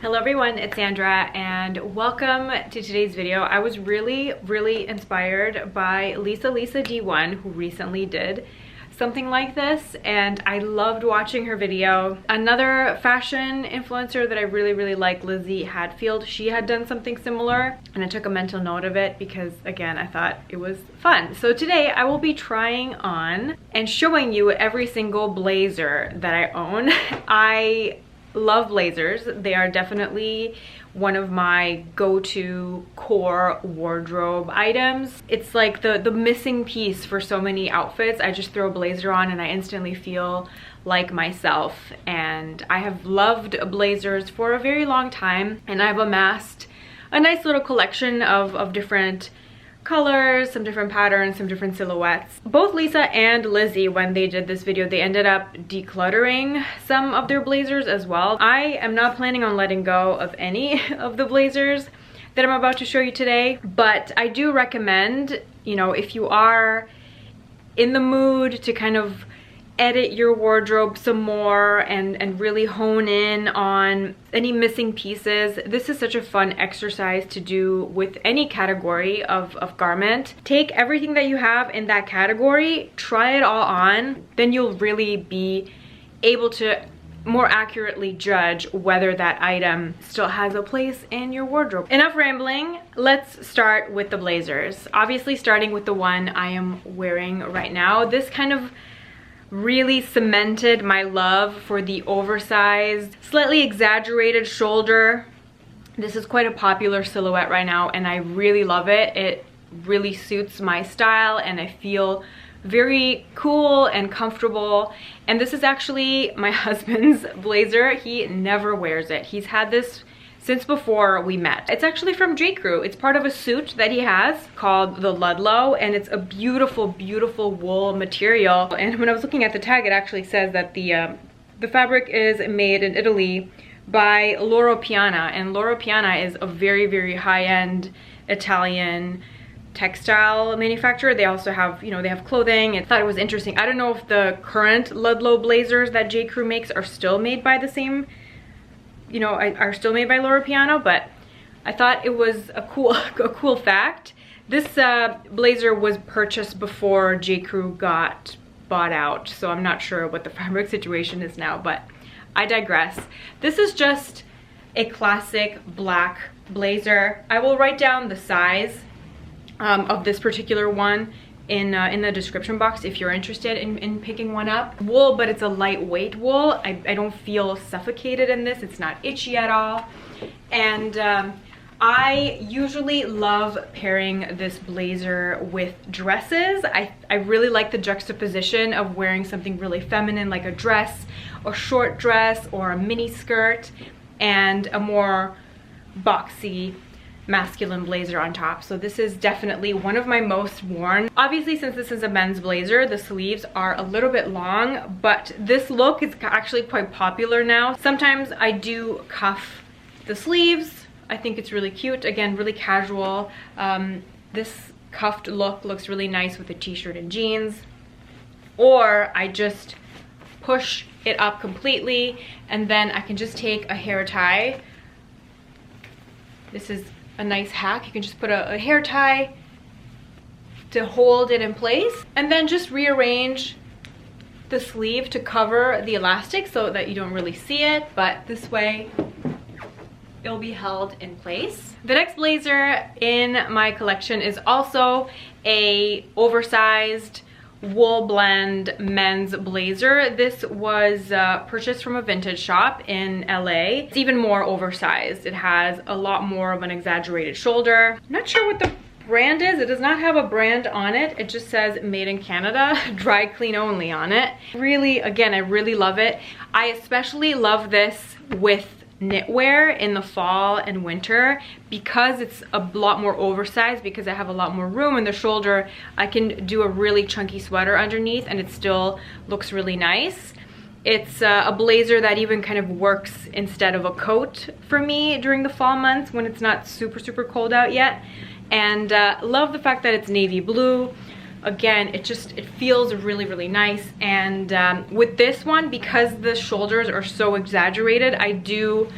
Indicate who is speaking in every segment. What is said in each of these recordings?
Speaker 1: Hello everyone, it's Sandra and welcome to today's video. I was really inspired by Lisa D1, who recently did something like this, and I loved watching her video. Another fashion influencer that I really like, Lizzie Hadfield, she had done something similar and I took a mental note of it because again I thought it was fun. So today I will be trying on and showing you every single blazer that I own. I love blazers. They are definitely one of my go-to core wardrobe items. It's like the missing piece for so many outfits. I just throw a blazer on and I instantly feel like myself. And I have loved blazers for a very long time, and I've amassed a nice little collection of different colors, some different patterns, some different silhouettes. Both Lisa and Lizzie, when they did this video, they ended up decluttering some of their blazers as well. I am not planning on letting go of any of the blazers that I'm about to show you today, but I do recommend, you know, if you are in the mood to kind of edit your wardrobe some more and really hone in on any missing pieces, this is such a fun exercise to do with any category of garment. Take everything that you have in that category, try it all on, then you'll really be able to more accurately judge whether that item still has a place in your wardrobe. Enough rambling, let's start with the blazers. Obviously starting with the one I am wearing right now. This kind of really cemented my love for the oversized, slightly exaggerated shoulder. This is quite a popular silhouette right now and I really love it. It really suits my style and I feel very cool and comfortable. And this is actually my husband's blazer. He never wears it. He's had this since before we met. It's actually from J.Crew. It's part of a suit that he has called the Ludlow, and it's a beautiful wool material. And when I was looking at the tag, it actually says that the fabric is made in Italy by Loro Piana, and Loro Piana is a very high-end Italian textile manufacturer. They also have, you know, they have clothing. I thought it was interesting. I don't know if the current Ludlow blazers that J.Crew makes are still made by the same, you know, are still made by Loro Piana, but I thought it was a cool fact. This blazer was purchased before J.Crew got bought out, so I'm not sure what the fabric situation is now, but I digress. This is just a classic black blazer. I will write down the size of this particular one in the description box if you're interested in picking one up. Wool, but it's a lightweight wool. I don't feel suffocated in this. It's not itchy at all. And I usually love pairing this blazer with dresses. I really like the juxtaposition of wearing something really feminine like a dress or short dress or a mini skirt and a more boxy masculine blazer on top. So this is definitely one of my most worn. Obviously, since this is a men's blazer, the sleeves are a little bit long, but this look is actually quite popular now. Sometimes I do cuff the sleeves. I think it's really cute. Again, really casual. This cuffed look looks really nice with a t-shirt and jeans. Or I just push it up completely and then I can just take a hair tie. This is a nice hack. You can just put a hair tie to hold it in place and then just rearrange the sleeve to cover the elastic so that you don't really see it, but this way it'll be held in place. The next blazer in my collection is also a oversized wool blend men's blazer. This was purchased from a vintage shop in LA. It's even more oversized. It has a lot more of an exaggerated shoulder. I'm not sure what the brand is. It does not have a brand on it. It just says made in Canada, dry clean only on it. Really, again, I really love it. I especially love this with knitwear in the fall and winter because it's a lot more oversized, because I have a lot more room in the shoulder. I can do a really chunky sweater underneath and it still looks really nice. It's a blazer that even kind of works instead of a coat for me during the fall months when it's not super cold out yet. And love the fact that it's navy blue. Again, it feels really nice. And with this one, because the shoulders are so exaggerated, I do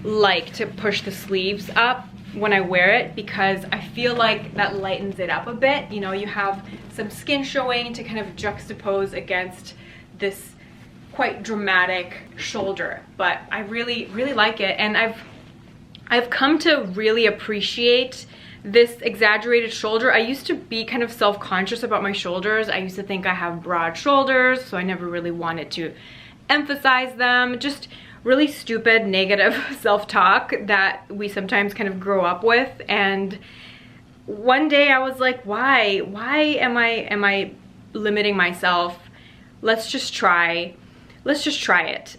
Speaker 1: like to push the sleeves up when I wear it because I feel like that lightens it up a bit. You know, you have some skin showing to kind of juxtapose against this quite dramatic shoulder, but I really like it, and I've come to really appreciate this exaggerated shoulder. I used to be kind of self-conscious about my shoulders. I used to think I have broad shoulders, so I never really wanted to emphasize them. Just really stupid negative self-talk that we sometimes kind of grow up with. And one day I was like, why am I limiting myself? Let's just try it.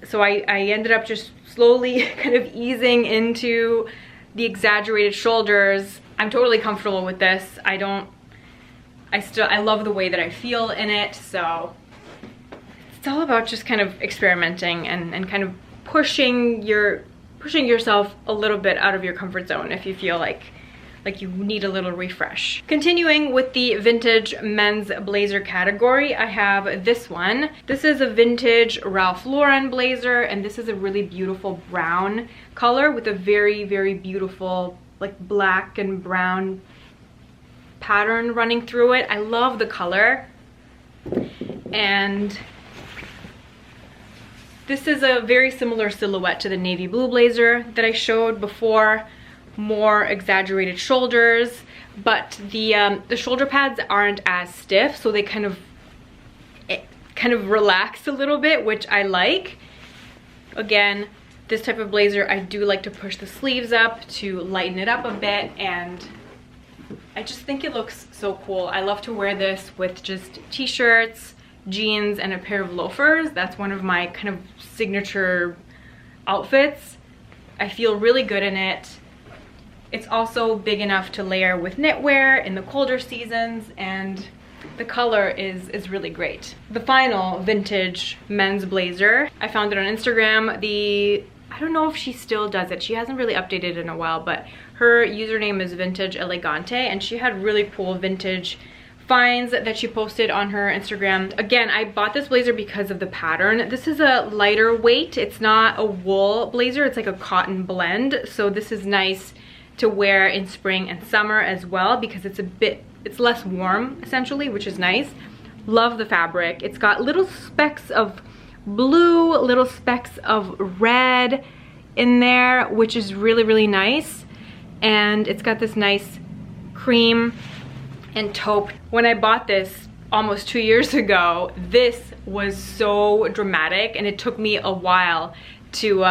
Speaker 1: So I ended up just slowly kind of easing into the exaggerated shoulders. I'm totally comfortable with this. I love the way that I feel in it. So it's all about just kind of experimenting and kind of pushing yourself a little bit out of your comfort zone if you feel like you need a little refresh. Continuing with the vintage men's blazer category, I have this one. This is a vintage Ralph Lauren blazer, and this is a really beautiful brown color with a very beautiful like black and brown pattern running through it. I love the color. And this is a very similar silhouette to the navy blue blazer that I showed before. More exaggerated shoulders, but the shoulder pads aren't as stiff, so they kind of relax a little bit, which I like. Again, this type of blazer, I do like to push the sleeves up to lighten it up a bit, and I just think it looks so cool. I love to wear this with just t-shirts, jeans, and a pair of loafers. That's one of my kind of signature outfits. I feel really good in it. It's also big enough to layer with knitwear in the colder seasons, and the color is really great. The final vintage men's blazer, I found it on Instagram. I don't know if she still does it. She hasn't really updated in a while, but her username is Vintage Elegante, and she had really cool vintage finds that she posted on her Instagram. Again, I bought this blazer because of the pattern. This is a lighter weight. It's not a wool blazer. It's like a cotton blend. So this is nice to wear in spring and summer as well because it's less warm essentially, which is nice. Love the fabric. It's got little specks of blue, little specks of red in there, which is really nice. And it's got this nice cream and taupe. When I bought this almost 2 years ago, this was so dramatic, and it took me a while to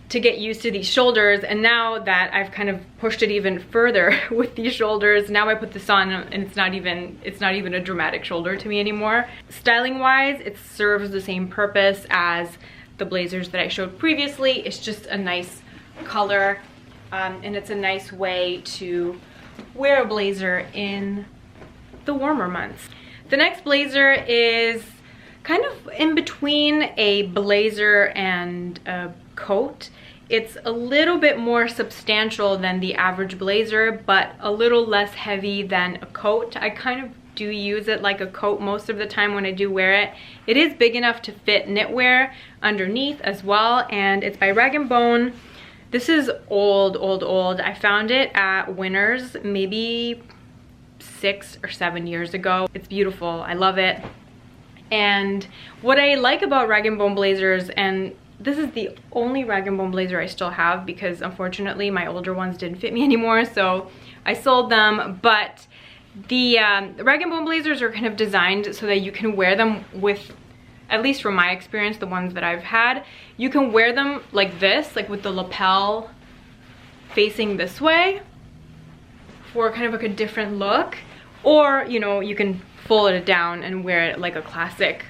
Speaker 1: get used to these shoulders. And now that I've kind of pushed it even further with these shoulders, now I put this on and it's not even a dramatic shoulder to me anymore. Styling wise, it serves the same purpose as the blazers that I showed previously. It's just a nice color, and it's a nice way to wear a blazer in the warmer months. The next blazer is kind of in between a blazer and a coat. It's a little bit more substantial than the average blazer, but a little less heavy than a coat. I kind of do use it like a coat most of the time when I do wear it. It is big enough to fit knitwear underneath as well, and it's by Rag & Bone. This is old. I found it at Winners maybe 6 or 7 years ago. It's beautiful. I love it. And what I like about Rag & Bone blazers, and this is the only Rag & Bone blazer I still have because unfortunately my older ones didn't fit me anymore, so I sold them. But the Rag & Bone blazers are kind of designed so that you can wear them with, at least from my experience, the ones that I've had, you can wear them like this, like with the lapel facing this way for kind of like a different look, or you know, you can fold it down and wear it like a classic.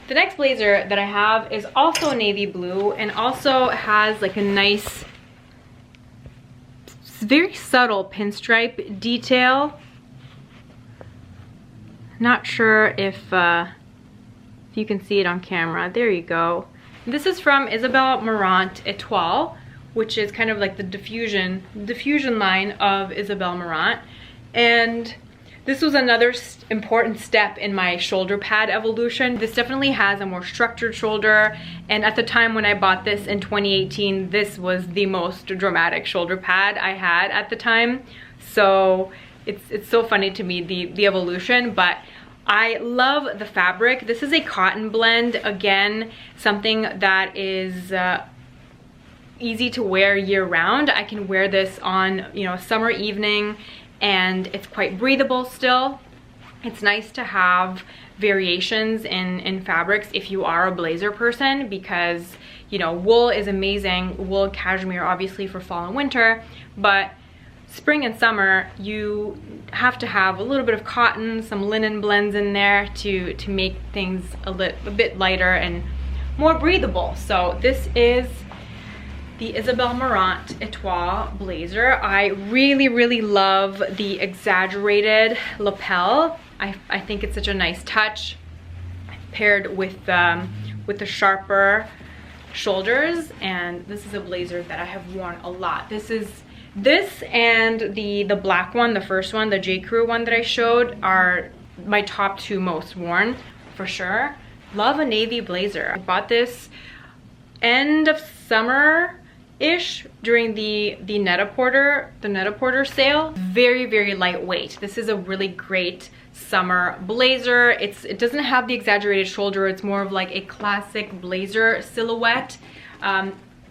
Speaker 1: The next blazer that I have is also navy blue and also has like a nice, very subtle pinstripe detail. Not sure if you can see it on camera. There you go. This is from Isabel Marant Etoile, which is kind of like the diffusion line of Isabel Marant. And This was another important step in my shoulder pad evolution. This definitely has a more structured shoulder, and at the time when I bought this in 2018, this was the most dramatic shoulder pad I had at the time. So it's so funny to me, the evolution, but I love the fabric. This is a cotton blend, again, something that is easy to wear year round. I can wear this on, you know, a summer evening, and it's quite breathable still. It's nice to have variations in fabrics if you are a blazer person, because, you know, wool is amazing, wool, cashmere obviously for fall and winter, but spring and summer you have to have a little bit of cotton, some linen blends in there to make things a bit lighter and more breathable. So this is the Isabel Marant Etoile blazer. I really love the exaggerated lapel. I think it's such a nice touch paired with the sharper shoulders, and this is a blazer that I have worn a lot. This and the black one, the first one, the J. Crew one that I showed, are my top two most worn for sure. Love a navy blazer. I bought this end of summer-ish during the Net-a-Porter sale. Very lightweight. This is a really great summer blazer. It doesn't have the exaggerated shoulder. It's more of like a classic blazer silhouette.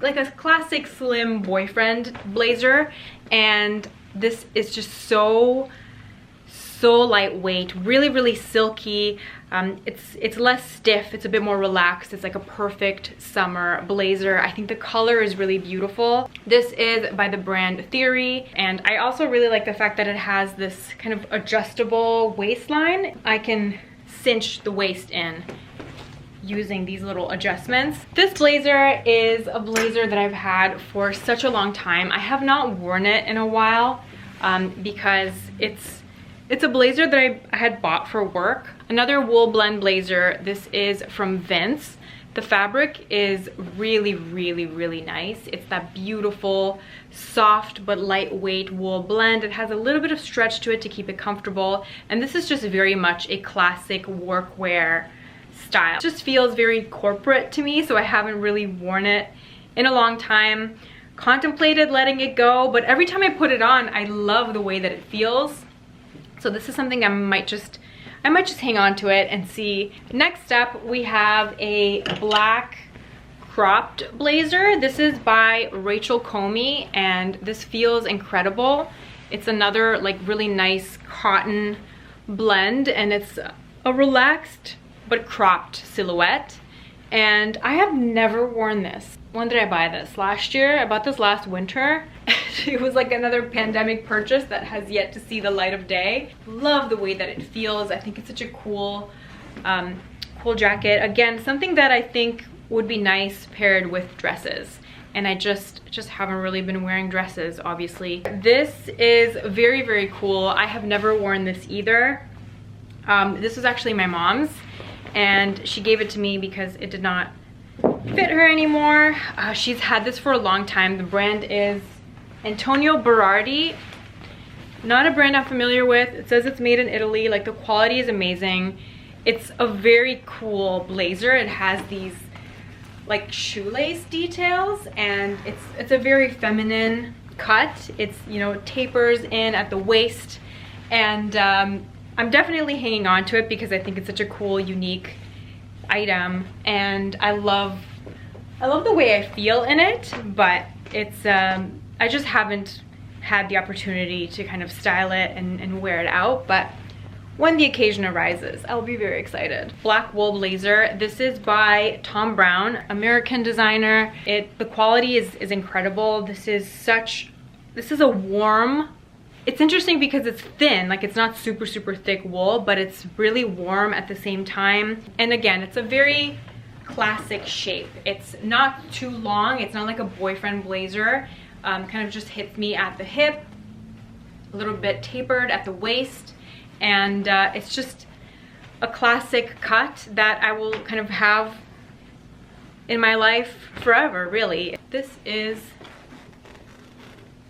Speaker 1: Like a classic slim boyfriend blazer, and this is just so lightweight, really silky. It's less stiff, it's a bit more relaxed. It's like a perfect summer blazer. I think the color is really beautiful. This is by the brand Theory, and I also really like the fact that it has this kind of adjustable waistline. I can cinch the waist in using these little adjustments. This blazer is a blazer that I've had for such a long time. I have not worn it in a while because it's a blazer that I had bought for work. Another wool blend blazer. This is from Vince. The fabric is really nice. It's that beautiful, soft but lightweight wool blend. It has a little bit of stretch to it to keep it comfortable, and this is just very much a classic workwear style. It just feels very corporate to me, so I haven't really worn it in a long time. Contemplated letting it go, but every time I put it on, I love the way that it feels. So this is something I might just hang on to it and see. Next up, we have a black cropped blazer. This is by Rachel Comey, and this feels incredible. It's another like really nice cotton blend, and it's a relaxed but cropped silhouette, and I have never worn this. When did I buy this? Last year? I bought this last winter. It was like another pandemic purchase that has yet to see the light of day. Love the way that it feels. I think it's such a cool jacket. Again, something that I think would be nice paired with dresses, and I just haven't really been wearing dresses, obviously. This is very cool. I have never worn this either. This was actually my mom's, and she gave it to me because it did not fit her anymore. She's had this for a long time. The brand is Antonio Berardi. Not a brand I'm familiar with. It says it's made in Italy. Like, the quality is amazing. It's a very cool blazer. It has these like shoelace details, and it's a very feminine cut. It's, you know, tapers in at the waist, and I'm definitely hanging on to it because I think it's such a cool, unique item, and I love the way I feel in it, but it's I just haven't had the opportunity to kind of style it and wear it out, but when the occasion arises, I'll be very excited. Black wool blazer. This is by Thom Browne, American designer. The quality is incredible. This is a warm, it's interesting because it's thin, like it's not super thick wool, but it's really warm at the same time. And again, it's a very classic shape. It's not too long. It's not like a boyfriend blazer. Kind of just hits me at the hip, a little bit tapered at the waist, and it's just a classic cut that I will kind of have in my life forever, really. This is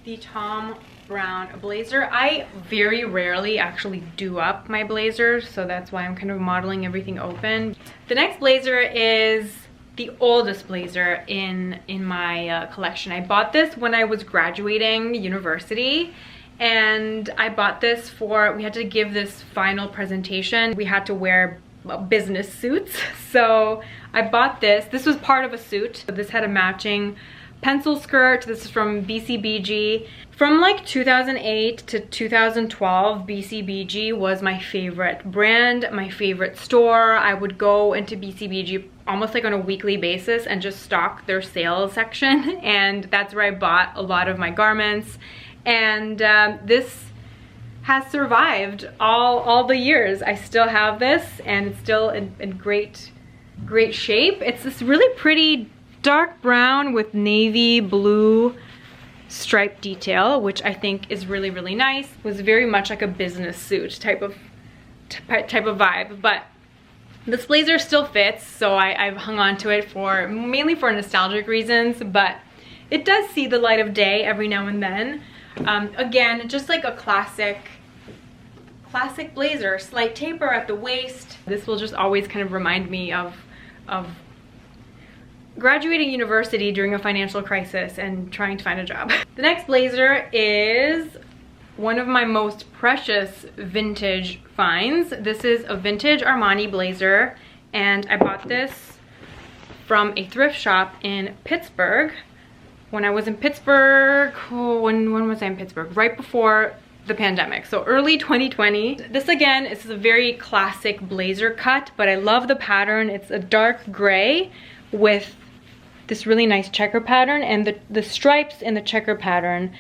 Speaker 1: the Thom Browne blazer. I very rarely actually do up my blazers, so that's why I'm kind of modeling everything open. The next blazer is the oldest blazer in my collection. I bought this when I was graduating university, and I bought this for, we had to give this final presentation. We had to wear business suits, so I bought this. This was part of a suit. This had a matching pencil skirt. This is from BCBG. From like 2008 to 2012, BCBG was my favorite brand, my favorite store. I would go into BCBG almost like on a weekly basis and just stock their sales section, and that's where I bought a lot of my garments. And this has survived all the years. I still have this, and it's still in great shape. It's this really pretty dark brown with navy blue stripe detail, which I think is really nice. It was very much like a business suit type of vibe, but this blazer still fits, so I've hung on to it for mainly for nostalgic reasons, but it does see the light of day every now and then. Again, just like a classic blazer, slight taper at the waist. This will just always kind of remind me of graduating university during a financial crisis and trying to find a job. The next blazer is one of my most precious vintage finds. This is a vintage Armani blazer, and I bought this from a thrift shop in Pittsburgh. When I was in Pittsburgh, when was I in Pittsburgh? Right before the pandemic, so early 2020. This again is a very classic blazer cut, but I love the pattern. It's a dark gray with this really nice checker pattern, and the stripes in the checker pattern,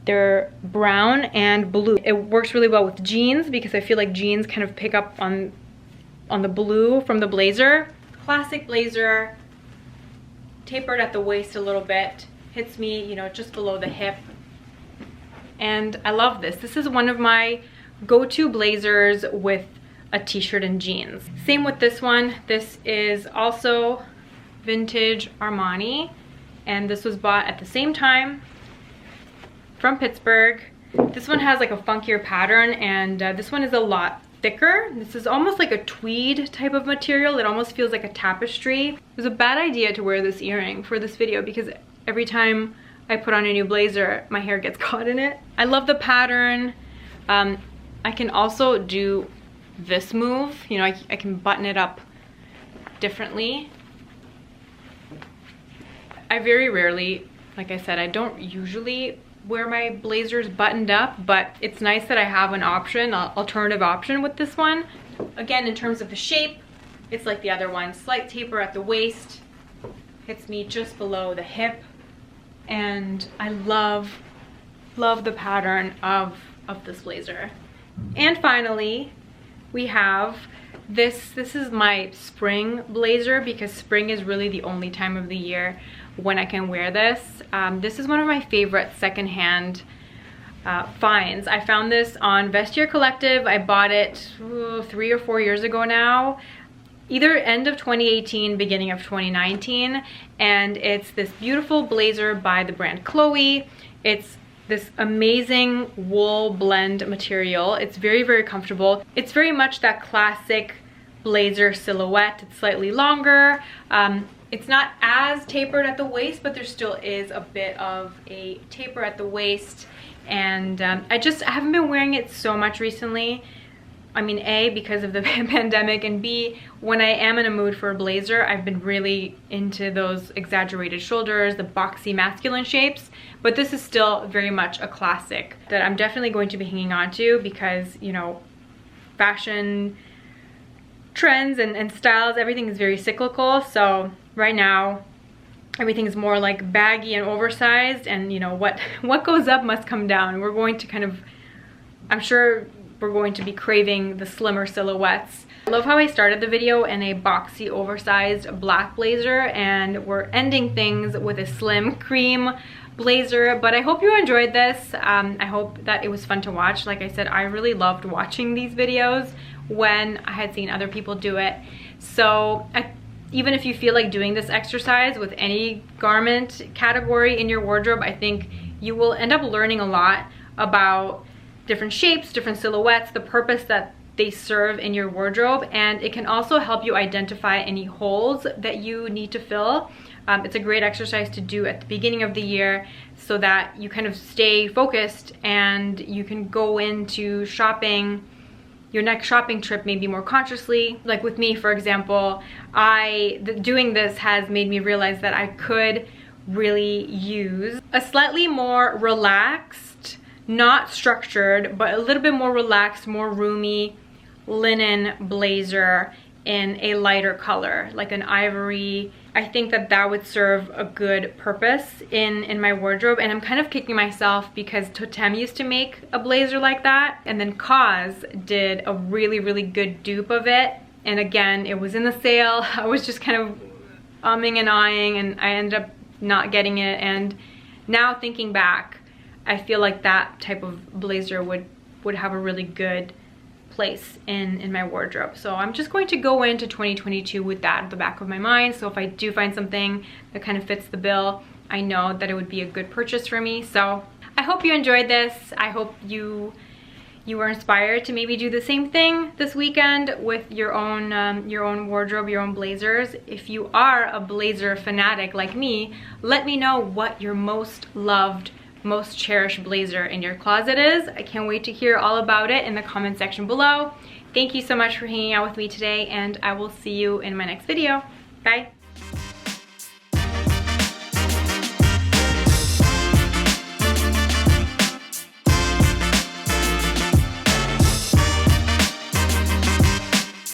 Speaker 1: they're brown and blue. It works really well with jeans because I feel like jeans kind of pick up on the blue from the blazer. Classic blazer, tapered at the waist a little bit, hits me, you know, just below the hip. And I love this. This is one of my go-to blazers with a t-shirt and jeans. Same with this one. This is also vintage Armani, and this was bought at the same time from Pittsburgh. This one has like a funkier pattern, and this one is a lot thicker. This is almost like a tweed type of material. It almost feels like a tapestry. It was a bad idea to wear this earring for this video because every time I put on a new blazer, my hair gets caught in it. I love the pattern. I can also do this move. You know, I can button it up differently. I very rarely, like I said, I don't usually wear my blazers buttoned up, but it's nice that I have an option, an alternative option with this one. Again, in terms of the shape, it's like the other one. Slight taper at the waist, hits me just below the hip, and I love the pattern of this blazer. And finally, we have this is my spring blazer, because spring is really the only time of the year when I can wear this. This is one of my favorite secondhand finds. I found this on Vestiaire Collective. I bought it 3 or 4 years ago now, either end of 2018, beginning of 2019, and it's this beautiful blazer by the brand Chloe. It's this amazing wool blend material. It's very comfortable. It's very much that classic blazer silhouette. It's slightly longer. It's not as tapered at the waist, but there still is a bit of a taper at the waist. And I haven't been wearing it so much recently. I mean, A, because of the pandemic, and B, when I am in a mood for a blazer, I've been really into those exaggerated shoulders, the boxy masculine shapes. But this is still very much a classic that I'm definitely going to be hanging on to, because, you know, fashion trends and styles, everything is very cyclical. So right now, everything is more like baggy and oversized, and you know, what goes up must come down. We're going to kind of, I'm sure we're going to be craving the slimmer silhouettes. I love how I started the video in a boxy, oversized black blazer, and we're ending things with a slim cream blazer. But I hope you enjoyed this. I hope that it was fun to watch. Like I said, I really loved watching these videos when I had seen other people do it. So even if you feel like doing this exercise with any garment category in your wardrobe, I think you will end up learning a lot about different shapes, different silhouettes, the purpose that they serve in your wardrobe, and it can also help you identify any holes that you need to fill. It's a great exercise to do at the beginning of the year so that you kind of stay focused and you can go into shopping, your next shopping trip maybe more consciously. Like with me, for example, doing this has made me realize that I could really use a slightly more relaxed, not structured, but a little bit more relaxed, more roomy linen blazer in a lighter color, like an ivory. I think that that would serve a good purpose in my wardrobe, and I'm kind of kicking myself because Taupe used to make a blazer like that, and then Cause did a really good dupe of it, and again, it was in the sale. I was just kind of umming and ahhing, and I ended up not getting it, and now thinking back, I feel like that type of blazer would have a really good place in my wardrobe. So I'm just going to go into 2022 with that at the back of my mind. So if I do find something that kind of fits the bill, I know that it would be a good purchase for me. So I hope you enjoyed this. I hope you were inspired to maybe do the same thing this weekend with your own wardrobe, your own blazers. If you are a blazer fanatic like me, let me know what your most loved, most cherished blazer in your closet is. I can't wait to hear all about it in the comment section below. Thank you so much for hanging out with me today, and I will see you in my next video. Bye.